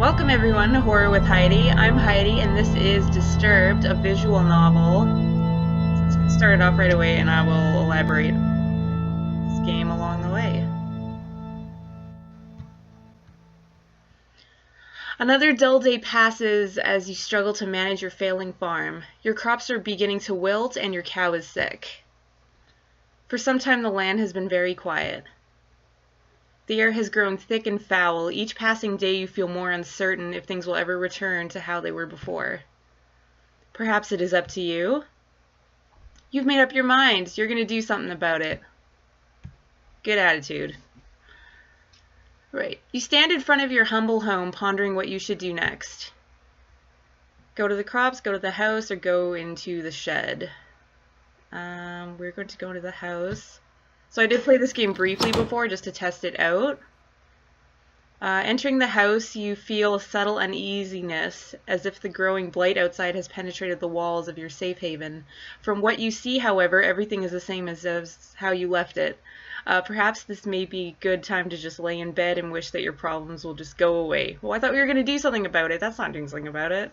Welcome everyone to Horror with Heidi. I'm Heidi and this is Disturbed, a visual novel. So let's get started off right away and I will elaborate this game along the way. Another dull day passes as you struggle to manage your failing farm. Your crops are beginning to wilt and your cow is sick. For some time the land has been very quiet. The air has grown thick and foul. Each passing day you feel more uncertain if things will ever return to how they were before. Perhaps it is up to you. You've made up your mind. You're going to do something about it. Good attitude. Right. You stand in front of your humble home pondering what you should do next. Go to the crops, go to the house, or go into the shed. We're going to go to the house. So I did play this game briefly before just to test it out. Entering the house, you feel a subtle uneasiness, as if the growing blight outside has penetrated the walls of your safe haven. From what you see, however, everything is the same as how you left it. Perhaps this may be a good time to just lay in bed and wish that your problems will just go away. Well, I thought we were going to do something about it. That's not doing something about it.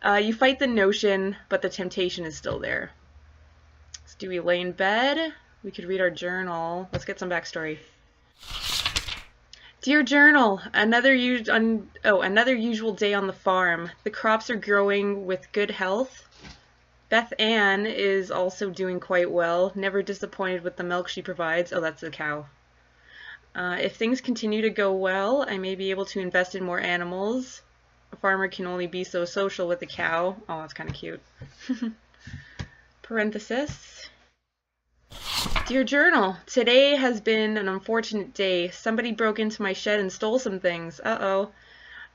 You fight the notion, but the temptation is still there. So do we lay in bed? We could read our journal. Let's get some backstory. Dear Journal, another usual day on the farm. The crops are growing with good health. Beth Ann is also doing quite well, never disappointed with the milk she provides. Oh, that's the cow. If things continue to go well, I may be able to invest in more animals. A farmer can only be so social with a cow. Oh, that's kind of cute. Parenthesis. Dear Journal, today has been an unfortunate day. Somebody broke into my shed and stole some things. Uh-oh.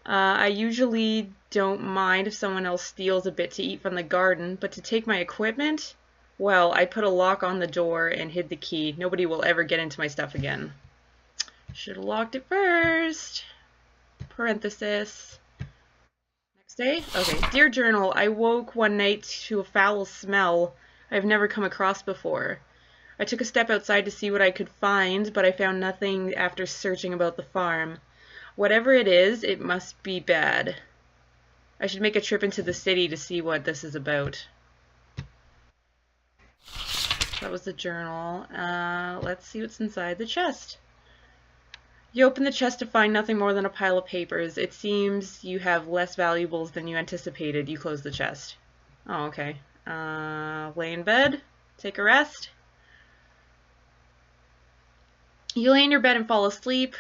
I usually don't mind if someone else steals a bit to eat from the garden, but to take my equipment? Well, I put a lock on the door and hid the key. Nobody will ever get into my stuff again. Should have locked it first. Parenthesis. Next day? Okay. Dear Journal, I woke one night to a foul smell I've never come across before. I took a step outside to see what I could find, but I found nothing after searching about the farm. Whatever it is, it must be bad. I should make a trip into the city to see what this is about. That was the journal. Let's see what's inside the chest. You open the chest to find nothing more than a pile of papers. It seems you have less valuables than you anticipated. You close the chest. Oh, okay. Lay in bed. Take a rest. You lay in your bed and fall asleep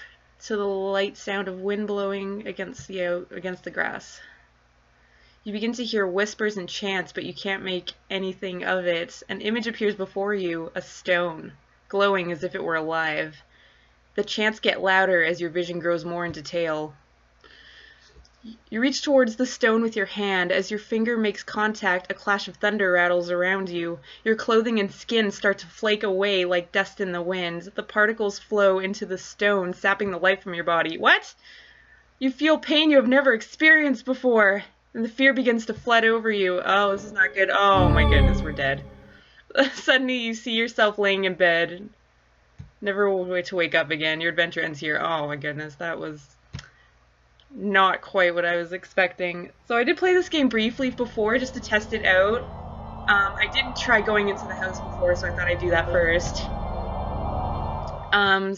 to the light sound of wind blowing against the grass. You begin to hear whispers and chants, but you can't make anything of it. An image appears before you, a stone, glowing as if it were alive. The chants get louder as your vision grows more in detail. You reach towards the stone with your hand. As your finger makes contact, a clash of thunder rattles around you. Your clothing and skin start to flake away like dust in the wind. The particles flow into the stone, sapping the life from your body. What? You feel pain you have never experienced before, and the fear begins to flood over you. Oh, this is not good. Oh my goodness, we're dead. Suddenly you see yourself laying in bed. Never wait to wake up again. Your adventure ends here. Oh my goodness, that was not quite what I was expecting. So I did play this game briefly before just to test it out. I didn't try going into the house before, so I thought I'd do that first.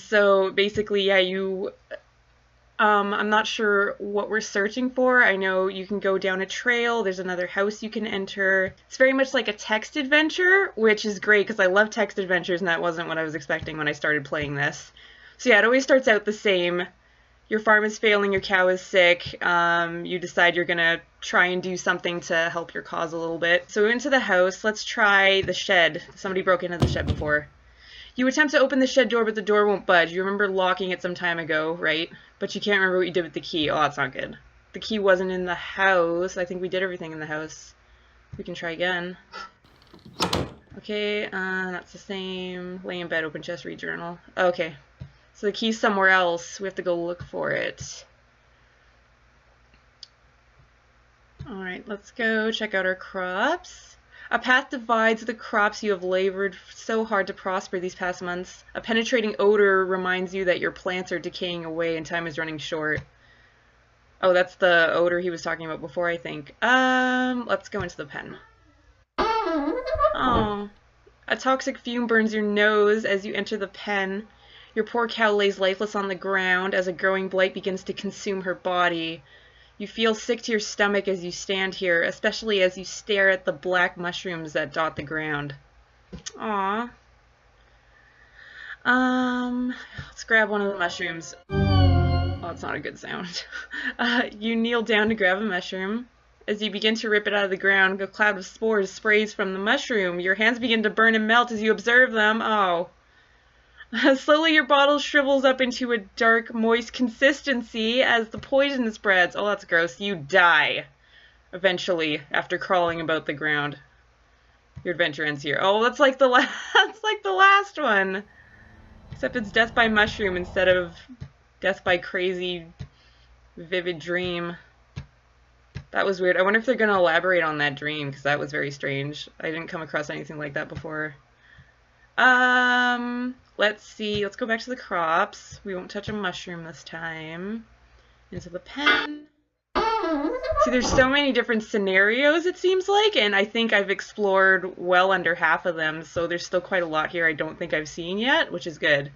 So basically, yeah, I'm not sure what we're searching for. I know you can go down a trail. There's another house you can enter. It's very much like a text adventure, which is great because I love text adventures, and that wasn't what I was expecting when I started playing this. So yeah, it always starts out the same. Your farm is failing, your cow is sick, you decide you're gonna try and do something to help your cause a little bit. So we went to the house. Let's try the shed. Somebody broke into the shed before. You attempt to open the shed door, but the door won't budge. You remember locking it some time ago, right? But you can't remember what you did with the key. Oh, that's not good. The key wasn't in the house. I think we did everything in the house. We can try again. Okay, that's the same. Lay in bed, open chest, read journal. Okay. So the key's somewhere else. We have to go look for it. Alright, let's go check out our crops. A path divides the crops you have labored so hard to prosper these past months. A penetrating odor reminds you that your plants are decaying away and time is running short. Oh, that's the odor he was talking about before, I think. Let's go into the pen. Oh. A toxic fume burns your nose as you enter the pen. Your poor cow lays lifeless on the ground as a growing blight begins to consume her body. You feel sick to your stomach as you stand here, especially as you stare at the black mushrooms that dot the ground. Aww. Let's grab one of the mushrooms. Oh, that's not a good sound. You kneel down to grab a mushroom. As you begin to rip it out of the ground, a cloud of spores sprays from the mushroom. Your hands begin to burn and melt as you observe them. Oh. Slowly your bottle shrivels up into a dark, moist consistency as the poison spreads. Oh, that's gross. You die. Eventually, after crawling about the ground. Your adventure ends here. Oh, that's like the last one. Except it's death by mushroom instead of death by crazy, vivid dream. That was weird. I wonder if they're going to elaborate on that dream, because that was very strange. I didn't come across anything like that before. Let's see. Let's go back to the crops. We won't touch a mushroom this time. Into the pen. See, there's so many different scenarios, it seems like, and I think I've explored well under half of them, so there's still quite a lot here I don't think I've seen yet, which is good.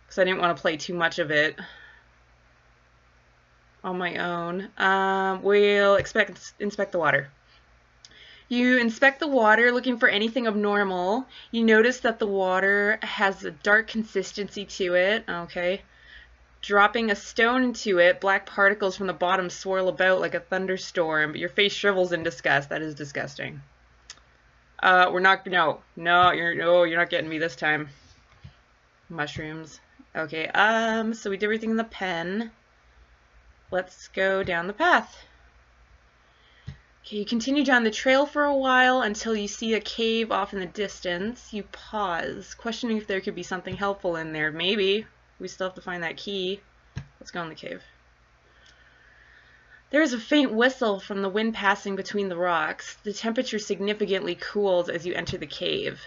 Because I didn't want to play too much of it on my own. We'll inspect the water. You inspect the water looking for anything abnormal. You notice that the water has a dark consistency to it. Okay. Dropping a stone into it, black particles from the bottom swirl about like a thunderstorm, but your face shrivels in disgust. That is disgusting. You're not getting me this time. Mushrooms. Okay, so we did everything in the pen. Let's go down the path. Okay, you continue down the trail for a while until you see a cave off in the distance. You pause, questioning if there could be something helpful in there. Maybe. We still have to find that key. Let's go in the cave. There is a faint whistle from the wind passing between the rocks. The temperature significantly cools as you enter the cave.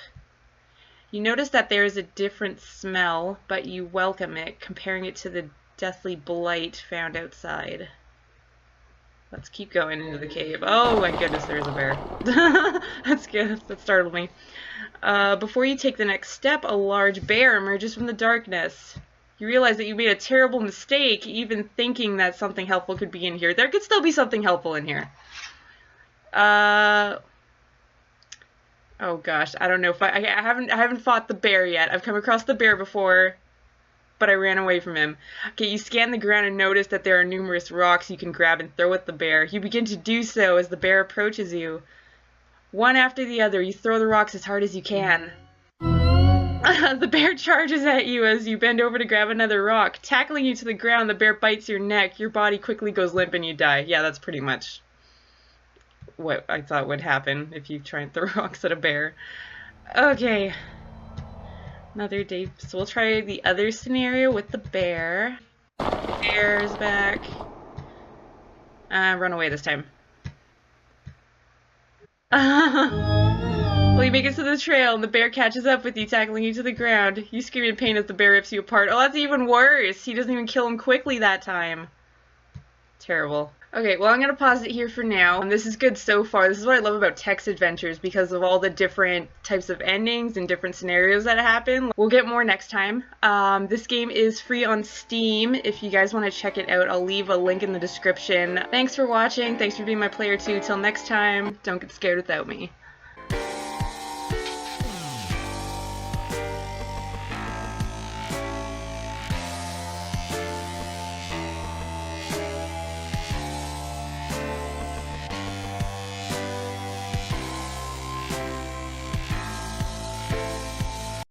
You notice that there is a different smell, but you welcome it, comparing it to the deathly blight found outside. Let's keep going into the cave. Oh my goodness, there's a bear. That's good. That startled me. Before you take the next step, a large bear emerges from the darkness. You realize that you made a terrible mistake, even thinking that something helpful could be in here. There could still be something helpful in here. Oh gosh, I don't know if I haven't fought the bear yet. I've come across the bear before, but I ran away from him. Okay, you scan the ground and notice that there are numerous rocks you can grab and throw at the bear. You begin to do so as the bear approaches you. One after the other, you throw the rocks as hard as you can. The bear charges at you as you bend over to grab another rock. Tackling you to the ground, the bear bites your neck. Your body quickly goes limp and you die. Yeah, that's pretty much what I thought would happen if you try and throw rocks at a bear. Okay. Another day. So we'll try the other scenario with the bear. Bear's back. Run away this time. Well, you make it to the trail, and the bear catches up with you, tackling you to the ground. You scream in pain as the bear rips you apart. Oh, that's even worse! He doesn't even kill him quickly that time. Terrible. Okay, well, I'm going to pause it here for now. And this is good so far. This is what I love about text adventures, because of all the different types of endings and different scenarios that happen. We'll get more next time. This game is free on Steam. If you guys want to check it out, I'll leave a link in the description. Thanks for watching. Thanks for being my player too. Till next time, don't get scared without me.